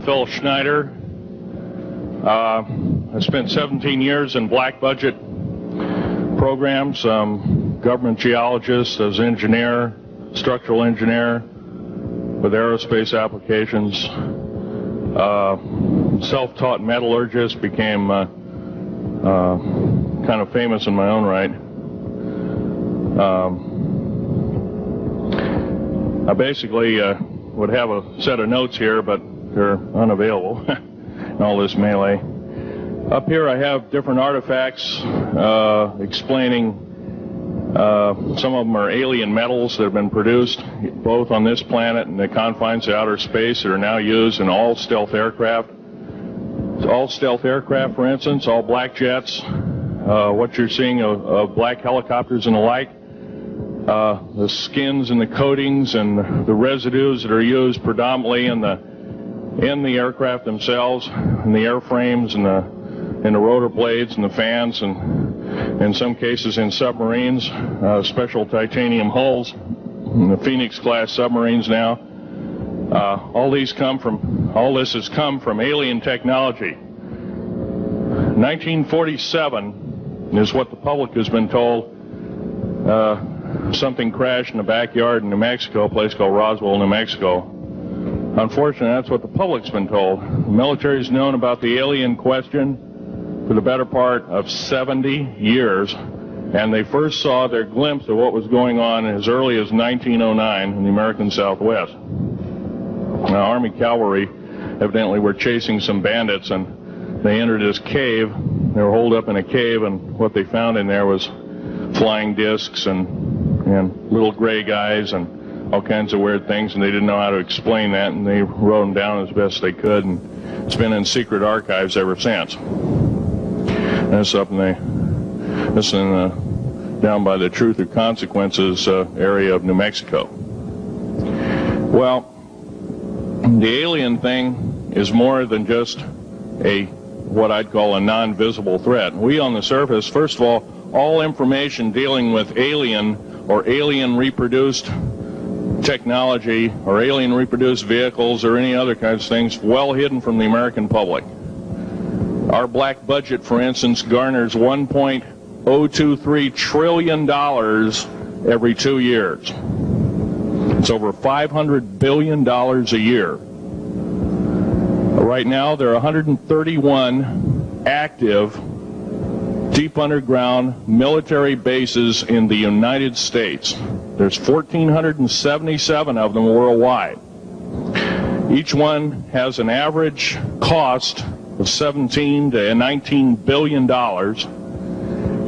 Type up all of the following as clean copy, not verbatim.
Phil Schneider. I spent 17 years in black budget programs, government geologist, as engineer, structural engineer with aerospace applications. Self-taught metallurgist, became kind of famous in my own right. I basically would have a set of notes here, but they're unavailable in all this melee. Up here I have different artifacts explaining some of them are alien metals that have been produced both on this planet and the confines of outer space that are now used in all stealth aircraft. All stealth aircraft, for instance, all black jets, what you're seeing of black helicopters and the like, the skins and the coatings and the residues that are used predominantly in the aircraft themselves, in the airframes and the rotor blades and the fans, and in some cases in submarines, special titanium hulls, in the Phoenix class submarines now. All this has come from alien technology. 1947 is what the public has been told. Something crashed in the backyard in New Mexico, a place called Roswell, New Mexico. Unfortunately, that's what the public's been told. The military's known about the alien question for the better part of 70 years, and they first saw their glimpse of what was going on as early as 1909 in the American Southwest. Now, Army cavalry evidently were chasing some bandits, and they entered this cave. They were holed up in a cave, and what they found in there was flying discs and little gray guys and all kinds of weird things, and they didn't know how to explain that, and they wrote them down as best they could, and it's been in secret archives ever since. And it's up down by the Truth or Consequences area of New Mexico. Well, the alien thing is more than just what I'd call a non-visible threat. We on the surface, first of all information dealing with alien or alien reproduced technology or alien reproduced vehicles or any other kinds of things well hidden from the American public. Our black budget, for instance, garners $1.023 trillion every 2 years. It's over $500 billion a year. Right now, there are 131 active deep underground military bases in the United States. There's 1,477 of them worldwide. Each one has an average cost of $17 to $19 billion.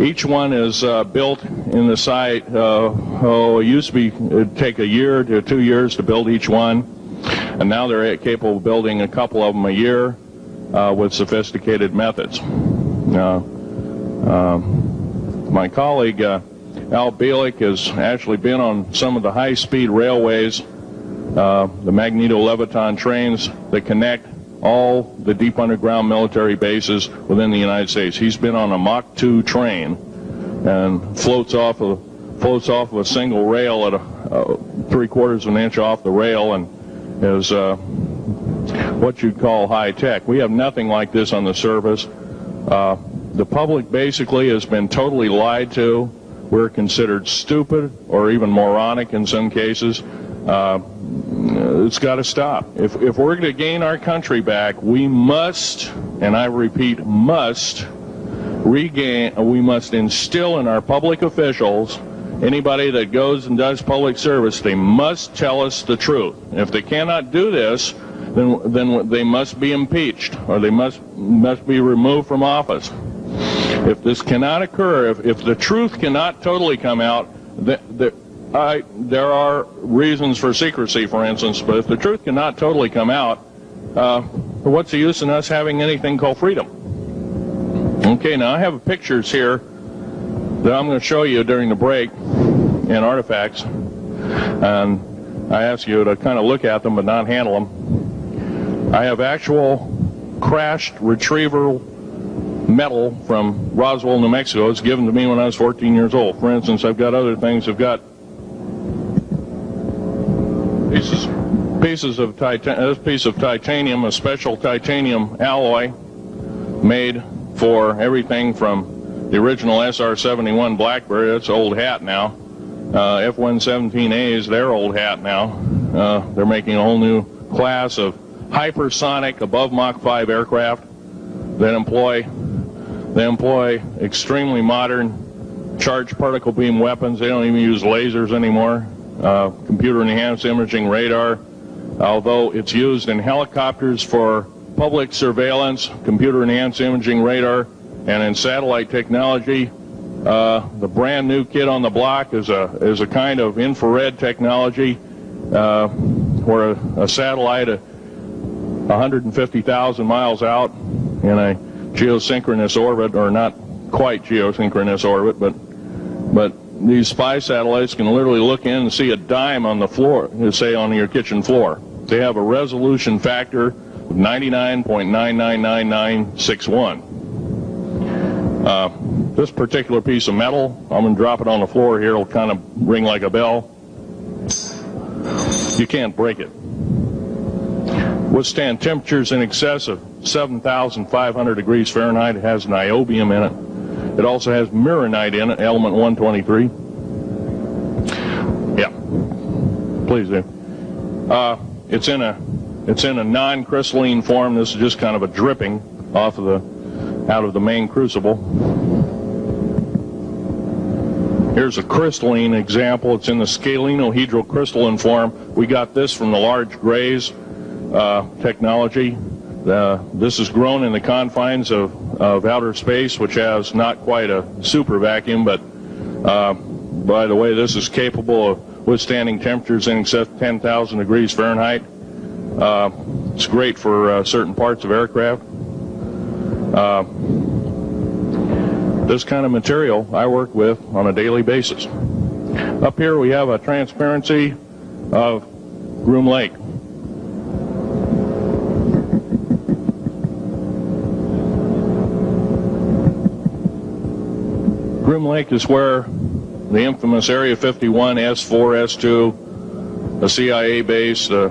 Each one is built in the site. It used to be it'd take a year to 2 years to build each one, and now they're capable of building a couple of them a year with sophisticated methods. My colleague Al Bielik has actually been on some of the high-speed railways, the magneto-leviton trains that connect all the deep underground military bases within the United States. He's been on a Mach 2 train and floats off of a single rail at 3/4 of an inch off the rail, and is what you'd call high tech. We have nothing like this on the surface. The public basically has been totally lied to. We're considered stupid or even moronic in some cases. It's got to stop. If we're going to gain our country back, we must, and I repeat, must instill in our public officials, anybody that goes and does public service, they must tell us the truth. If they cannot do this, then they must be impeached, or they must be removed from office. If this cannot occur, if the truth cannot totally come out, there are reasons for secrecy, for instance, but if the truth cannot totally come out, what's the use in us having anything called freedom? Okay, now I have pictures here that I'm going to show you during the break in artifacts, and I ask you to kind of look at them but not handle them. I have actual crashed retrieval metal from Roswell, New Mexico. It's given to me when I was 14 years old. For instance, I've got other things. I've got pieces This piece of titanium, a special titanium alloy made for everything from the original SR-71 Blackberry, that's old hat now, F-117As, they're old hat now. They're making a whole new class of hypersonic above Mach 5 aircraft that employ extremely modern charged particle beam weapons. They don't even use lasers anymore. Computer enhanced imaging radar, although it's used in helicopters for public surveillance, computer enhanced imaging radar, and in satellite technology. The brand new kid on the block is a kind of infrared technology where a satellite 150,000 miles out in a geosynchronous orbit, or not quite geosynchronous orbit, but these spy satellites can literally look in and see a dime on the floor, say on your kitchen floor. They have a resolution factor of 99.999961. This particular piece of metal, I'm going to drop it on the floor here, it'll kind of ring like a bell. You can't break it. Withstand temperatures in excess of 7,500 degrees Fahrenheit. It has niobium in it. It also has mironite in it, element 123. Yeah, please do. It's in a non-crystalline form. This is just kind of a dripping out of the main crucible. Here's a crystalline example. It's in the scalenohedral crystalline form. We got this from the large grays technology. This is grown in the confines of outer space, which has not quite a super vacuum, but by the way, this is capable of withstanding temperatures in excess of 10,000 degrees Fahrenheit. It's great for certain parts of aircraft. This kind of material I work with on a daily basis. Up here we have a transparency of Groom Lake. Groom Lake is where the infamous Area 51, S4, S2, a CIA base, it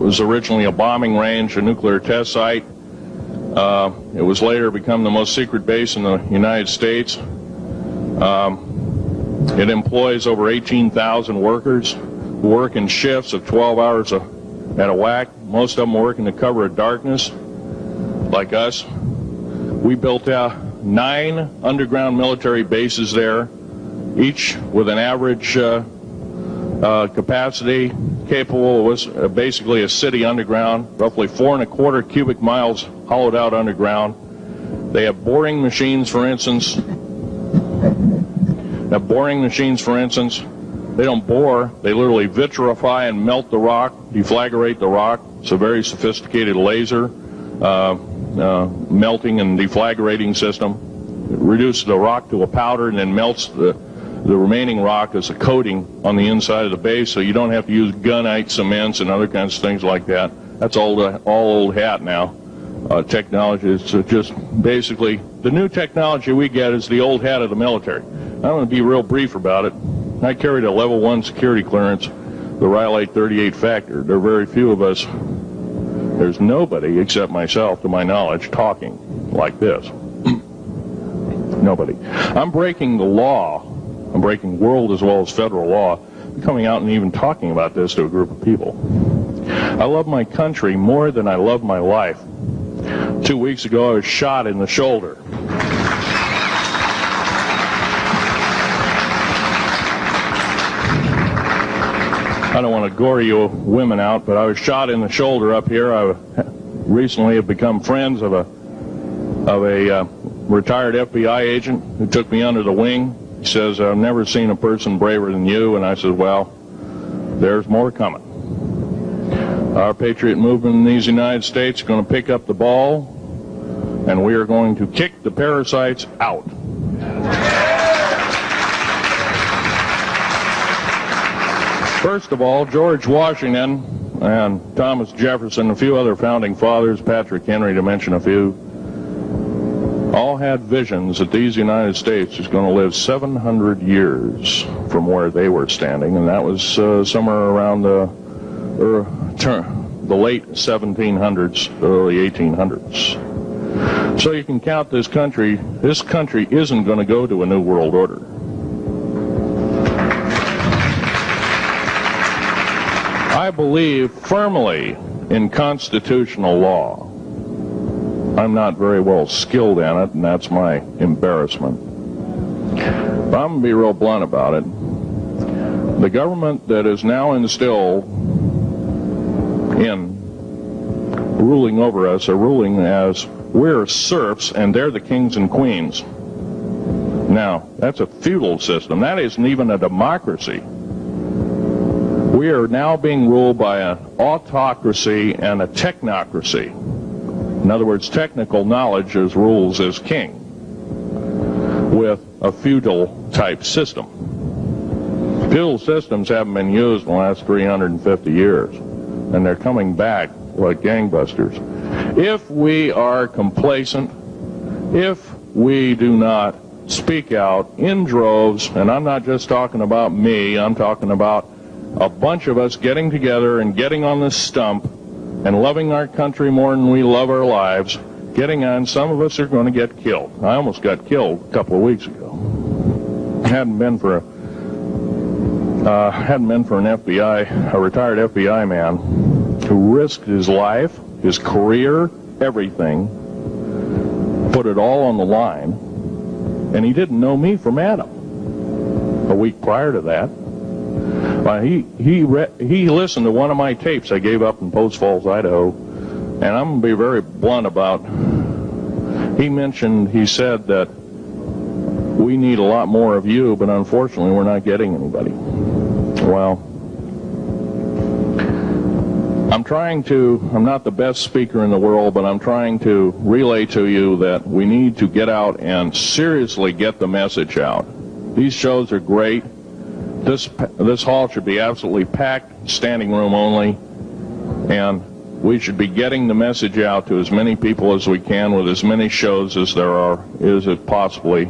was originally a bombing range, a nuclear test site. It was later become the most secret base in the United States. It employs over 18,000 workers who work in shifts of 12 hours at a whack. Most of them work in the cover of darkness, like us. We built 9 underground military bases there, each with an average capacity capable of basically a city underground, roughly 4¼ cubic miles hollowed out underground. They have boring machines, for instance. They don't bore, they literally vitrify and melt the rock, deflagrate the rock. It's a very sophisticated laser melting and deflagrating system. It reduces the rock to a powder and then melts the remaining rock as a coating on the inside of the base, so you don't have to use gunite cements and other kinds of things like that. That's all old hat now. Technology is just basically, the new technology we get is the old hat of the military. I'm going to be real brief about it. I carried a level 1 security clearance, the Rhyolite 38 factor. There are very few of us, there's nobody except myself, to my knowledge, talking like this. Nobody. I'm breaking the law. I'm breaking world as well as federal law, coming out and even talking about this to a group of people. I love my country more than I love my life. 2 weeks ago, I was shot in the shoulder. I don't want to gore you women out, but I was shot in the shoulder up here. I recently have become friends of a retired FBI agent who took me under the wing. He says, I've never seen a person braver than you. And I said, well, there's more coming. Our patriot movement in these United States is going to pick up the ball, and we are going to kick the parasites out. First of all, George Washington and Thomas Jefferson, a few other founding fathers, Patrick Henry to mention a few, all had visions that these United States is going to live 700 years from where they were standing, and that was somewhere around the the late 1700s, early 1800s. So you can count this country. This country isn't going to go to a new world order. I believe firmly in constitutional law. I'm not very well skilled in it, and that's my embarrassment. But I'm going to be real blunt about it. The government that is now instilled in ruling over us are ruling as we're serfs and they're the kings and queens. Now, that's a feudal system. That isn't even a democracy. We are now being ruled by an autocracy and a technocracy. In other words, technical knowledge as rules as king, with a feudal type system. Feudal systems haven't been used in the last 350 years, and they're coming back like gangbusters. If we are complacent, if we do not speak out in droves, and I'm not just talking about me, I'm talking about a bunch of us getting together and getting on this stump and loving our country more than we love our lives, getting on, some of us are going to get killed. I almost got killed a couple of weeks ago. Hadn't been for an FBI, a retired FBI man who risked his life, his career, everything, put it all on the line, and he didn't know me from Adam. A week prior to that, he listened to one of my tapes I gave up in Post Falls, Idaho, and I'm going to be very blunt about, he said that we need a lot more of you, but unfortunately we're not getting anybody. Well, I'm not the best speaker in the world, but I'm trying to relay to you that we need to get out and seriously get the message out. These shows are great. This hall should be absolutely packed, standing room only, and we should be getting the message out to as many people as we can with as many shows as there is it possibly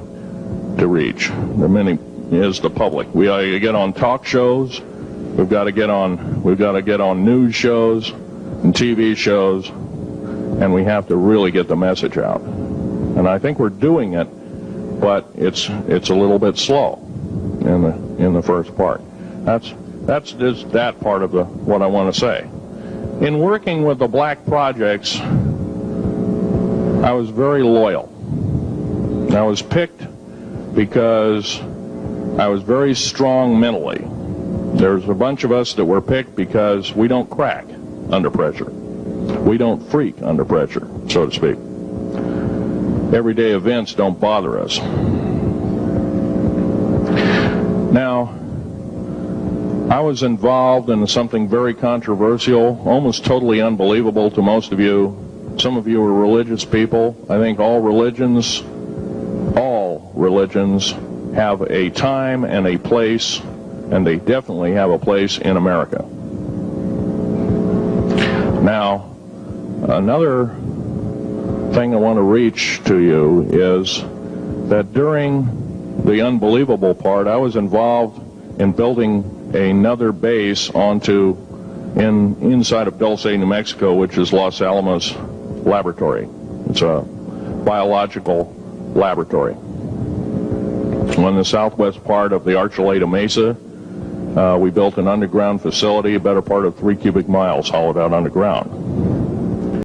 to reach. The many is the public. We ought to get on talk shows. We've got to get on news shows and TV shows, and we have to really get the message out. And I think we're doing it, but it's a little bit slow in the first part. That's just that part of what I want to say. In working with the black projects, I was very loyal. I was picked because I was very strong mentally. There's a bunch of us that were picked because we don't crack under pressure. We don't freak under pressure, so to speak. Everyday events don't bother us. Now, I was involved in something very controversial, almost totally unbelievable to most of you. Some of you are religious people. I think all religions have a time and a place, and they definitely have a place in America. Now, another thing I want to reach to you is that during the unbelievable part, I was involved in building another base inside of Dulce, New Mexico, which is Los Alamos Laboratory. It's a biological laboratory. On the southwest part of the Archuleta Mesa, we built an underground facility, a better part of 3 cubic miles hollowed out underground.